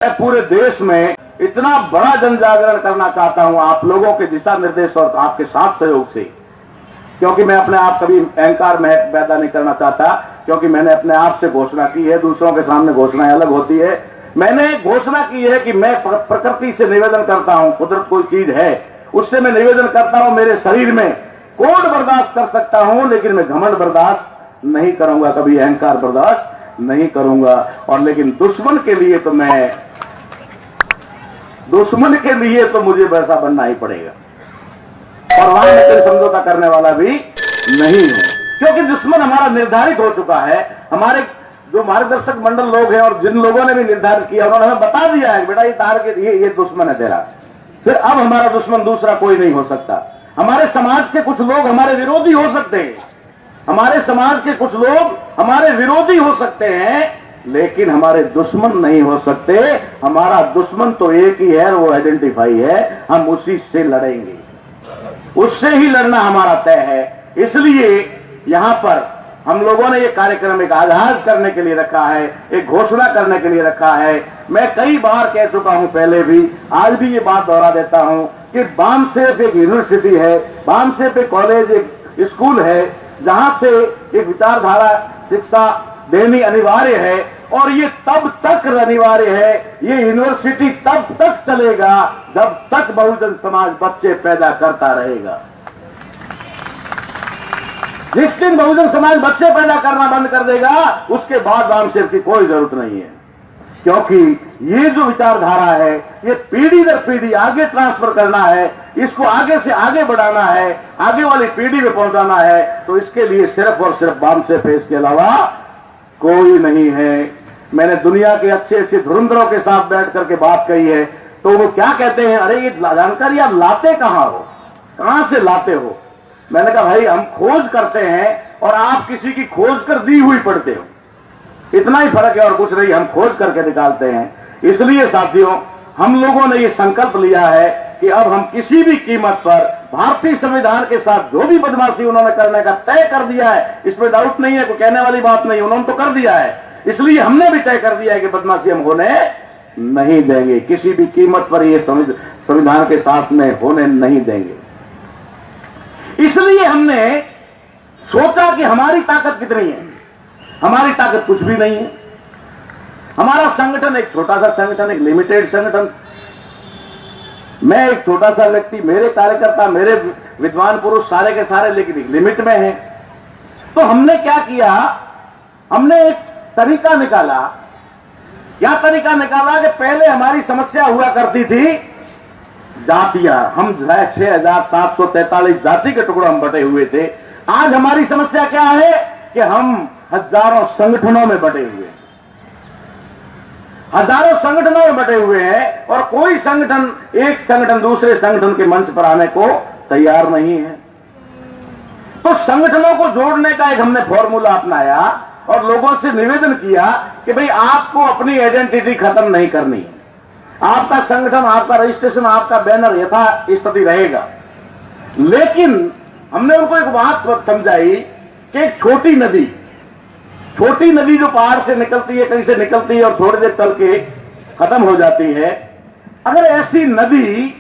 मैं पूरे देश में इतना बड़ा जन जागरण करना चाहता हूं आप लोगों के दिशा निर्देश और आपके साथ सहयोग से, क्योंकि मैं अपने आप कभी अहंकार में पैदा नहीं करना चाहता, क्योंकि मैंने अपने आप से घोषणा की है। दूसरों के सामने घोषणाएं अलग होती है। मैंने घोषणा की है कि मैं प्रकृति से निवेदन करता हूं, कुदरत कोई चीज है उससे मैं निवेदन करता हूं, मेरे शरीर में कोड बर्दाश्त कर सकता हूं, लेकिन मैं घमंड बर्दाश्त नहीं करूंगा, कभी अहंकार बर्दाश्त नहीं करूंगा। और लेकिन दुश्मन के लिए तो मुझे वैसा बनना ही पड़ेगा, और वहां मैं कोई समझौता करने वाला भी नहीं हूं, क्योंकि दुश्मन हमारा निर्धारित हो चुका है। हमारे जो मार्गदर्शक मंडल लोग हैं और जिन लोगों ने भी निर्धारित किया, उन्होंने हमें बता दिया है बेटा ये तार के ये दुश्मन है तेरा। फिर अब हमारा दुश्मन दूसरा कोई नहीं हो सकता। हमारे समाज के कुछ लोग हमारे विरोधी हो सकते हैं, हमारे समाज के कुछ लोग हमारे विरोधी हो सकते हैं, लेकिन हमारे दुश्मन नहीं हो सकते। हमारा दुश्मन तो एक ही है, वो आइडेंटिफाई है, हम उसी से लड़ेंगे, उससे ही लड़ना हमारा तय है। इसलिए यहां पर हम लोगों ने ये कार्यक्रम एक आगाज करने के लिए रखा है, एक घोषणा करने के लिए रखा है। मैं कई बार कह चुका हूं पहले भी, आज भी ये बात दोहरा देता हूं कि बामसेफ एक यूनिवर्सिटी है, बामसेफ एक कॉलेज, एक स्कूल है, जहां से एक विचारधारा शिक्षा देनी अनिवार्य है, और ये तब तक अनिवार्य है, ये यूनिवर्सिटी तब तक चलेगा जब तक बहुजन समाज बच्चे पैदा करता रहेगा। जिस दिन बहुजन समाज बच्चे पैदा करना बंद कर देगा, उसके बाद बामसेफ की कोई जरूरत नहीं है, क्योंकि ये जो विचारधारा है ये पीढ़ी दर पीढ़ी आगे ट्रांसफर करना है, इसको आगे से आगे बढ़ाना है, आगे वाली पीढ़ी में पहुंचाना है। तो इसके लिए सिर्फ और सिर्फ बामसेफ है, इसके अलावा कोई नहीं है। मैंने दुनिया के अच्छे अच्छे धुरंधरों के साथ बैठ करके बात कही है, तो वो क्या कहते हैं, अरे ये जानकारी आप लाते कहां हो, कहां से लाते हो? मैंने कहा भाई हम खोज करते हैं और आप किसी की खोज कर दी हुई पढ़ते हो, इतना ही फर्क है और कुछ नहीं, हम खोज करके निकालते हैं। इसलिए साथियों, हम लोगों ने ये संकल्प लिया है कि अब हम किसी भी कीमत पर भारतीय संविधान के साथ जो भी बदमाशी उन्होंने करने का तय कर दिया है, इसमें डाउट नहीं है, कोई कहने वाली बात नहीं, उन्होंने तो कर दिया है, इसलिए हमने भी तय कर दिया है कि बदमाशी हम होने नहीं देंगे, किसी भी कीमत पर ये संविधान के साथ में होने नहीं देंगे। इसलिए हमने सोचा कि हमारी ताकत कितनी है। हमारी ताकत कुछ भी नहीं है। हमारा संगठन एक छोटा सा संगठन, एक लिमिटेड संगठन, मैं एक छोटा सा व्यक्ति, मेरे कार्यकर्ता, मेरे विद्वान पुरुष सारे के सारे लेकिन एक लिमिट में हैं। तो हमने क्या किया, हमने एक तरीका निकाला। क्या तरीका निकाला कि पहले हमारी समस्या हुआ करती थी जातियां, हम 6743 जाति के टुकड़ों में बटे हुए थे। आज हमारी समस्या क्या है कि हम हजारों संगठनों में बटे हुए हैं, हजारों संगठनों में बटे हुए हैं, और कोई संगठन, एक संगठन दूसरे संगठन के मंच पर आने को तैयार नहीं है। तो संगठनों को जोड़ने का एक हमने फॉर्मूला अपनाया और लोगों से निवेदन किया कि भाई आपको अपनी आइडेंटिटी खत्म नहीं करनी है, आपका संगठन, आपका रजिस्ट्रेशन, आपका बैनर यथा स्थिति रहेगा। लेकिन हमने उनको एक बात समझाई कि एक छोटी नदी जो पहाड़ से निकलती है, कहीं से निकलती है और थोड़ी देर चल के खत्म हो जाती है, अगर ऐसी नदी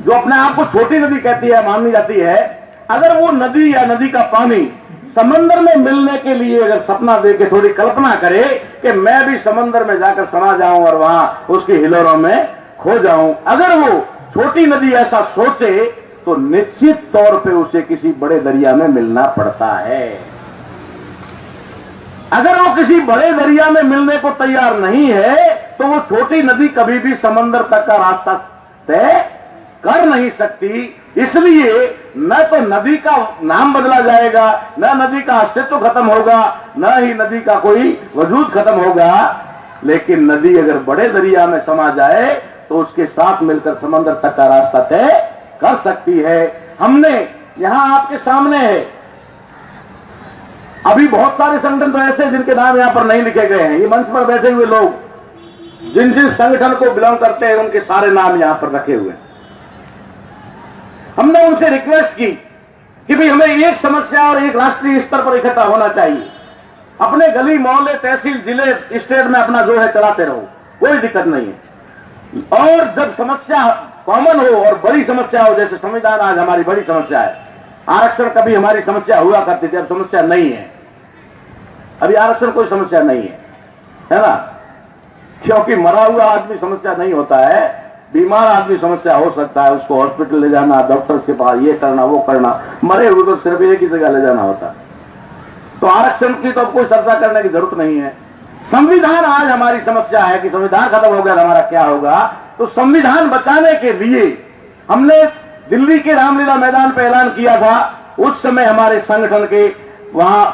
जो अपने आप को छोटी नदी कहती है, मानी जाती है, अगर वो नदी या नदी का पानी समंदर में मिलने के लिए अगर सपना देके थोड़ी कल्पना करे कि मैं भी समंदर में जाकर समा जाऊं और वहां उसकी हिलोरों में खो जाऊं, अगर वो छोटी नदी ऐसा सोचे तो निश्चित तौर पे उसे किसी बड़े दरिया में मिलना पड़ता है। अगर वो किसी बड़े दरिया में मिलने को तैयार नहीं है तो वो छोटी नदी कभी भी समंदर तक का रास्ता तय कर नहीं सकती। इसलिए न तो नदी का नाम बदला जाएगा, न नदी का अस्तित्व खत्म होगा, न ही नदी का कोई वजूद खत्म होगा, लेकिन नदी अगर बड़े दरिया में समा जाए तो उसके साथ मिलकर समंदर तक का रास्ता तय कर सकती है। हमने यहां आपके सामने है, अभी बहुत सारे संगठन तो ऐसे जिनके नाम यहां पर नहीं लिखे गए हैं, ये मंच पर बैठे हुए लोग जिन जिन संगठन को बिलोंग करते हैं उनके सारे नाम यहां पर रखे हुए हैं। हमने उनसे रिक्वेस्ट की कि भाई हमें एक समस्या और एक राष्ट्रीय स्तर पर इकट्ठा होना चाहिए। अपने गली मोहल्ले तहसील जिले स्टेट में अपना जो है चलाते रहो, कोई दिक्कत नहीं है। और जब समस्या कॉमन हो और बड़ी समस्या हो, जैसे संविधान आज हमारी बड़ी समस्या है, आरक्षण कभी हमारी समस्या हुआ करती थी, अब समस्या नहीं है। अभी आरक्षण कोई समस्या नहीं है ना, क्योंकि मरा हुआ आदमी समस्या नहीं होता है, बीमार आदमी समस्या हो सकता है, उसको हॉस्पिटल ले जाना, डॉक्टर के पास ये करना वो करना, मरे हुए तो सिर्फ एक ही जगह ले जाना होता है। तो आरक्षण की तो अब कोई चर्चा करने की जरूरत नहीं है। संविधान आज हमारी समस्या है कि संविधान खत्म हो गया हमारा क्या होगा। तो संविधान बचाने के लिए हमने दिल्ली के रामलीला मैदान पर ऐलान किया था। उस समय हमारे संगठन के वहां,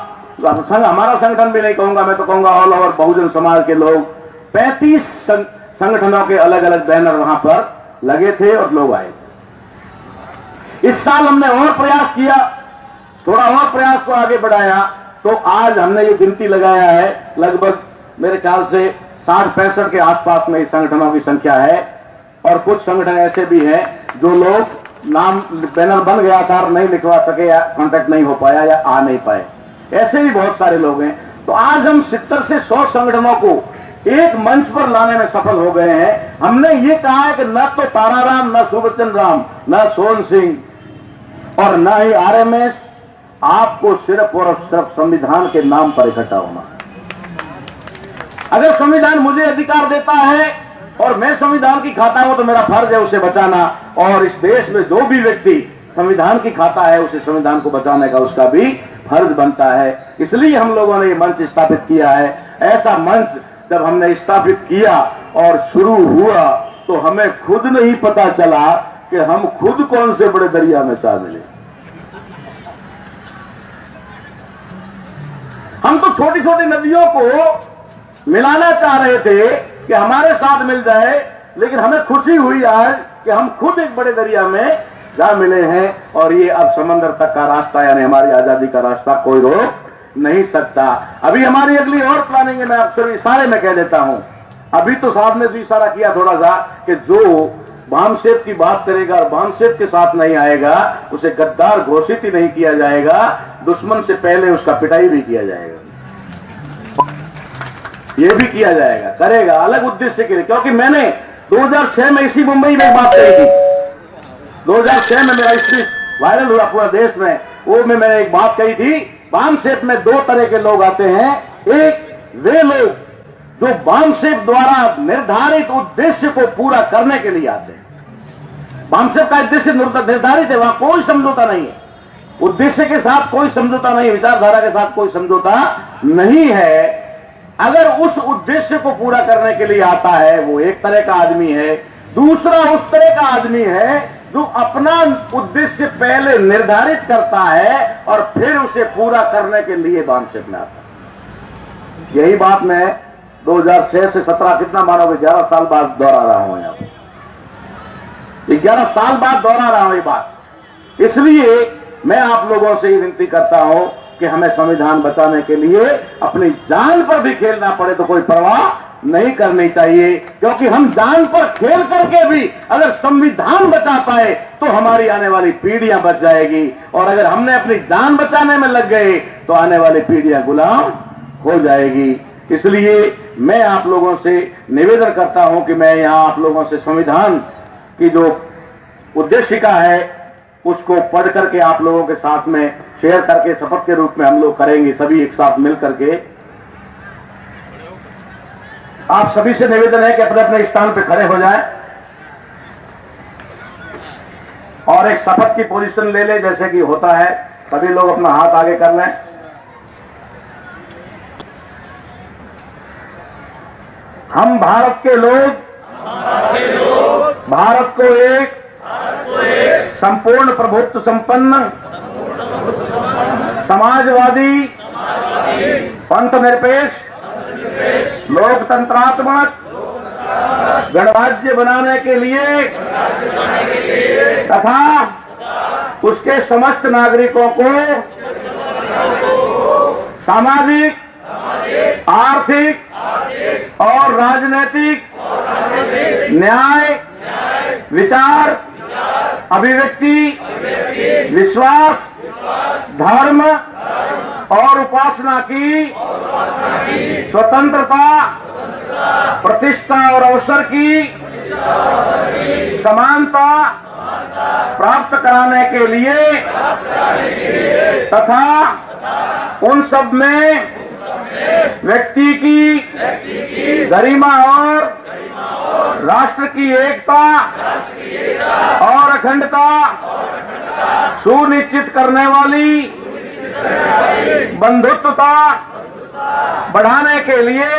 हमारा संगठन भी नहीं कहूंगा, मैं तो कहूंगा ऑल ओवर बहुजन समाज के लोग, 35 संगठनों के अलग अलग बैनर वहां पर लगे थे और लोग आए थे। इस साल हमने और प्रयास किया, थोड़ा और प्रयास को आगे बढ़ाया, तो आज हमने ये गिनती लगाया है, लगभग मेरे ख्याल से 60-65 के आसपास में इस संगठनों की संख्या है। और कुछ संगठन ऐसे भी हैं जो लोग नाम बैनर बन गया था और नहीं लिखवा सके, या कांटेक्ट नहीं हो पाया, या आ नहीं पाए, ऐसे भी बहुत सारे लोग हैं। तो आज हम 70 से 100 संगठनों को एक मंच पर लाने में सफल हो गए हैं। हमने ये कहा है कि न तो ताराराम, न सुबचन राम, न सोन सिंह और न ही आरएमएस, आपको सिर्फ और सिर्फ संविधान के नाम पर इकट्ठा होना। अगर संविधान मुझे अधिकार देता है और मैं संविधान की खाता हूं, तो मेरा फर्ज है उसे बचाना। और इस देश में जो भी व्यक्ति संविधान की खाता है, उसे संविधान को बचाने का उसका भी फर्ज बनता है। इसलिए हम लोगों ने ये मंच स्थापित किया है। ऐसा मंच जब हमने स्थापित किया और शुरू हुआ, तो हमें खुद नहीं पता चला कि हम खुद कौन से बड़े दरिया में जा मिले। हम तो छोटी छोटी नदियों को मिलाना चाह रहे थे कि हमारे साथ मिल जाए, लेकिन हमें खुशी हुई आज कि हम खुद एक बड़े दरिया में जा मिले हैं। और ये अब समंदर तक का रास्ता, यानी हमारी आजादी का रास्ता कोई रोक नहीं सकता। अभी हमारी अगली और प्लानिंग है, मैं आपसे इशारे में कह देता हूं। अभी तो साहब ने भी इशारा किया थोड़ा सा कि जो बामसेब की बात करेगा और बामसेब के साथ नहीं आएगा, उसे गद्दार घोषित ही नहीं किया जाएगा, दुश्मन से पहले उसका पिटाई भी किया जाएगा। ये भी किया जाएगा, करेगा, अलग उद्देश्य के लिए। क्योंकि मैंने 2006 में इसी मुंबई में एक बात कही थी, 2006 में मेरा स्पीच वायरल हुआ पूरा देश में, वो में मैंने एक बात कही थी, बामसेब में 2 तरह के लोग आते हैं। एक वे लोग जो बामसेब द्वारा निर्धारित उद्देश्य को पूरा करने के लिए आते हैं। बामसेब का उद्देश्य निर्धारित है, वहां कोई समझौता नहीं है, उद्देश्य के साथ कोई समझौता नहीं, विचारधारा के साथ कोई समझौता नहीं है। अगर उस उद्देश्य को पूरा करने के लिए आता है, वो एक तरह का आदमी है। दूसरा उस तरह का आदमी है जो अपना उद्देश्य पहले निर्धारित करता है और फिर उसे पूरा करने के लिए बामसेब में आता है। यही बात मैं 2006 से 17 कितना मानोगे, 11 साल बाद दोहरा रहा हूं। यहां 11 साल बाद दोहरा रहा हूं ये बात। इसलिए मैं आप लोगों से ही विनती करता हूं कि हमें संविधान बचाने के लिए अपनी जान पर भी खेलना पड़े तो कोई परवाह नहीं करनी चाहिए। क्योंकि हम जान पर खेल करके भी अगर संविधान बचा पाए तो हमारी आने वाली पीढ़ियां बच जाएगी, और अगर हमने अपनी जान बचाने में लग गए तो आने वाली पीढ़ियां गुलाम हो जाएगी। इसलिए मैं आप लोगों से निवेदन करता हूं कि मैं यहां आप लोगों से संविधान की जो उद्देशिका है उसको पढ़ करके आप लोगों के साथ में शेयर करके शपथ के रूप में हम लोग करेंगे, सभी एक साथ मिल करके। आप सभी से निवेदन है कि अपने अपने स्थान पर खड़े हो जाएं और एक शपथ की पोजीशन ले लें, जैसे कि होता है। सभी लोग अपना हाथ आगे कर लें। हम भारत के लोग भारत को एक संपूर्ण प्रभुत्व संपन्न समाजवादी पंथ निरपेक्ष लोकतंत्रात्मक गणराज्य बनाने के लिए तथा उसके समस्त नागरिकों को सामाजिक, आर्थिक और राजनीतिक न्याय, विचार, अभिव्यक्ति, विश्वास, धर्म और उपासना की स्वतंत्रता प्रतिष्ठा और अवसर की समानता प्राप्त कराने के लिए तथा उन सब में व्यक्ति की गरिमा और राष्ट्र की एकता और अखंडता सुनिश्चित करने वाली बंधुत्वता बढ़ाने के लिए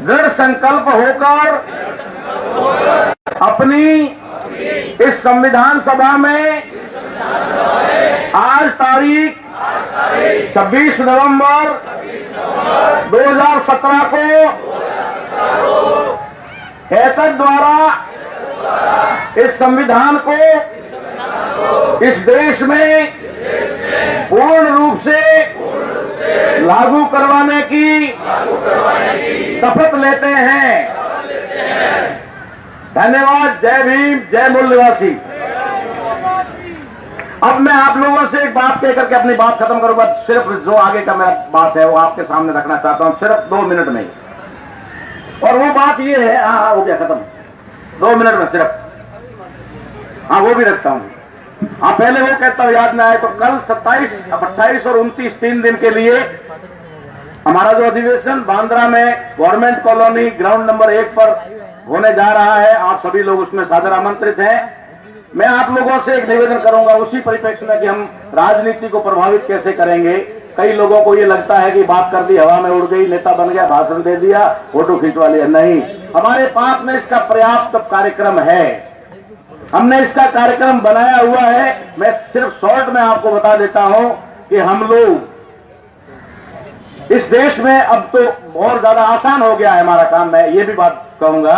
दृढ़ संकल्प होकर अपनी इस संविधान सभा में आज तारीख 26 नवंबर 2017 को एतद द्वारा इस संविधान को इस देश में पूर्ण रूप से लागू करवाने की शपथ लेते हैं। धन्यवाद। जय भीम, जय मूल निवासी। अब मैं आप लोगों से एक बात कह करके अपनी बात खत्म करूंगा। सिर्फ जो आगे का मेरा बात है वो आपके सामने रखना चाहता हूं, सिर्फ 2 मिनट में। और वो बात ये है, हाँ हो गया खत्म, 2 मिनट में सिर्फ, हाँ वो भी रखता हूं। हाँ पहले वो कहता हूं, याद में आए तो कल 27, 28 और 29 3 दिन के लिए हमारा जो अधिवेशन बांद्रा में गवर्नमेंट कॉलोनी ग्राउंड नंबर 1 पर होने जा रहा है। आप सभी लोग उसमें सादर आमंत्रित हैं। मैं आप लोगों से एक निवेदन करूंगा उसी परिप्रेक्ष्य में कि हम राजनीति को प्रभावित कैसे करेंगे। कई लोगों को ये लगता है कि बात कर दी, हवा में उड़ गई, नेता बन गया, भाषण दे दिया, फोटो खिंचवा लिया। नहीं, हमारे पास में इसका पर्याप्त कार्यक्रम है। हमने इसका कार्यक्रम बनाया हुआ है। मैं सिर्फ शॉर्ट में आपको बता देता हूं कि हम लोग इस देश में अब तो बहुत ज्यादा आसान हो गया है हमारा काम। मैं ये भी बात कहूंगा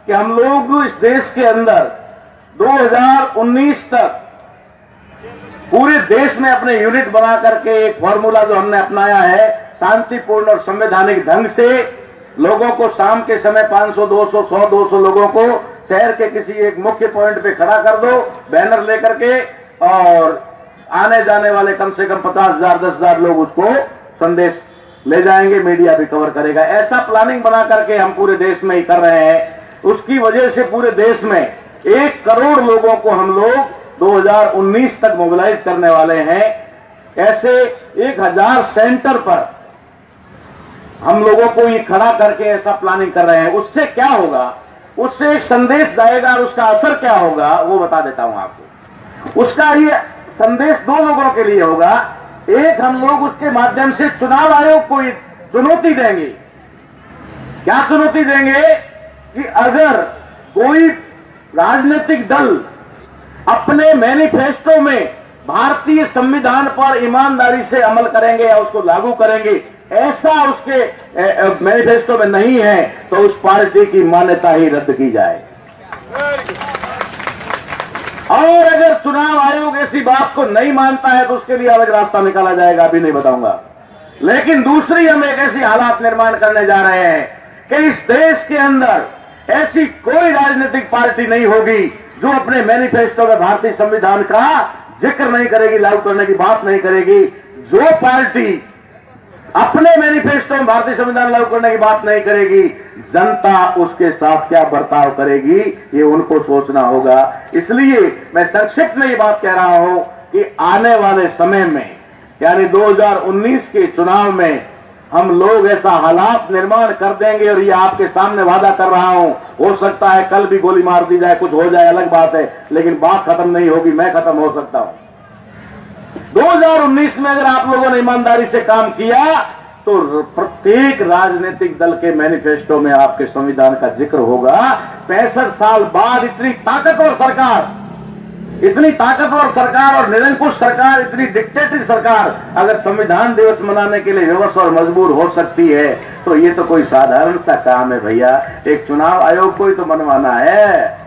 कि हम लोग इस देश के अंदर 2019 तक पूरे देश में अपने यूनिट बना करके एक फॉर्मूला जो हमने अपनाया है, शांतिपूर्ण और संवैधानिक ढंग से लोगों को शाम के समय 500, 200, 100, 200 लोगों को शहर के किसी एक मुख्य पॉइंट पे खड़ा कर दो बैनर लेकर के, और आने जाने वाले कम से कम 50,000, 10,000 लोग उसको संदेश ले जाएंगे, मीडिया भी कवर करेगा। ऐसा प्लानिंग बना करके हम पूरे देश में ही कर रहे हैं। उसकी वजह से पूरे देश में 1 करोड़ लोगों को हम लोग 2019 तक मोबिलाइज करने वाले हैं। ऐसे 1000 सेंटर पर हम लोगों को ये खड़ा करके ऐसा प्लानिंग कर रहे हैं। उससे क्या होगा, उससे एक संदेश जाएगा और उसका असर क्या होगा वो बता देता हूं आपको। उसका ये संदेश 2 लोगों के लिए होगा। एक, हम लोग उसके माध्यम से चुनाव आयोग को चुनौती देंगे। क्या चुनौती देंगे कि अगर कोई राजनीतिक दल अपने मैनिफेस्टो में भारतीय संविधान पर ईमानदारी से अमल करेंगे या उसको लागू करेंगे, ऐसा उसके मैनिफेस्टो में नहीं है, तो उस पार्टी की मान्यता ही रद्द की जाए। और अगर चुनाव आयोग ऐसी बात को नहीं मानता है तो उसके लिए अलग रास्ता निकाला जाएगा, अभी नहीं बताऊंगा। लेकिन दूसरी, हम एक ऐसी हालात निर्माण करने जा रहे हैं कि इस देश के अंदर ऐसी कोई राजनीतिक पार्टी नहीं होगी जो अपने मैनिफेस्टो में भारतीय संविधान का जिक्र नहीं करेगी, लागू करने की बात नहीं करेगी। जो पार्टी अपने मैनिफेस्टो में भारतीय संविधान लागू करने की बात नहीं करेगी, जनता उसके साथ क्या बर्ताव करेगी ये उनको सोचना होगा। इसलिए मैं संक्षिप्त में ये बात कह रहा हूं कि आने वाले समय में यानी 2019 के चुनाव में हम लोग ऐसा हालात निर्माण कर देंगे, और ये आपके सामने वादा कर रहा हूं। हो सकता है कल भी गोली मार दी जाए, कुछ हो जाए, अलग बात है, लेकिन बात खत्म नहीं होगी, मैं खत्म हो सकता हूं। 2019 में अगर आप लोगों ने ईमानदारी से काम किया तो प्रत्येक राजनीतिक दल के मैनिफेस्टो में आपके संविधान का जिक्र होगा। 65 साल बाद इतनी ताकतवर सरकार और निरंकुश सरकार, इतनी डिक्टेटरी सरकार अगर संविधान दिवस मनाने के लिए विवश और मजबूर हो सकती है तो ये तो कोई साधारण सा काम है भैया। एक चुनाव आयोग को ही तो मनवाना है।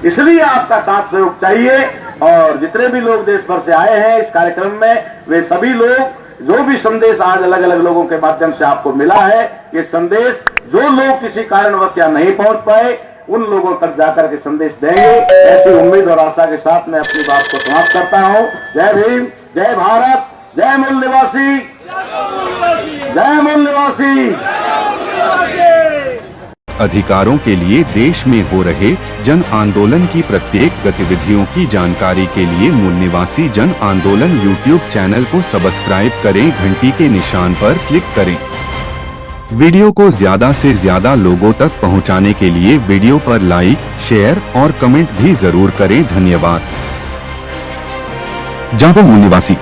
इसलिए आपका साथ सहयोग चाहिए। और जितने भी लोग देश भर से आए हैं इस कार्यक्रम में, वे सभी लोग, जो भी संदेश आज अलग अलग लोगों के माध्यम से आपको मिला है, ये संदेश जो लोग किसी कारणवश या नहीं पहुंच पाए उन लोगों तक जाकर के संदेश देंगे। ऐसी उम्मीद और आशा के साथ मैं अपनी बात को समाप्त करता हूं। जय भीम, जय भारत, जय मूल निवासी। जय मूल निवासी। अधिकारों के लिए देश में हो रहे जन आंदोलन की प्रत्येक गतिविधियों की जानकारी के लिए मूल निवासी जन आंदोलन YouTube चैनल को सब्सक्राइब करें, घंटी के निशान पर क्लिक करें। वीडियो को ज्यादा से ज्यादा लोगों तक पहुंचाने के लिए वीडियो पर लाइक, शेयर और कमेंट भी जरूर करें। धन्यवाद। जय मूल निवासी।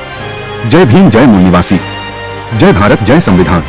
जय भीम, जय मूल निवासी। जय भारत, जय संविधान।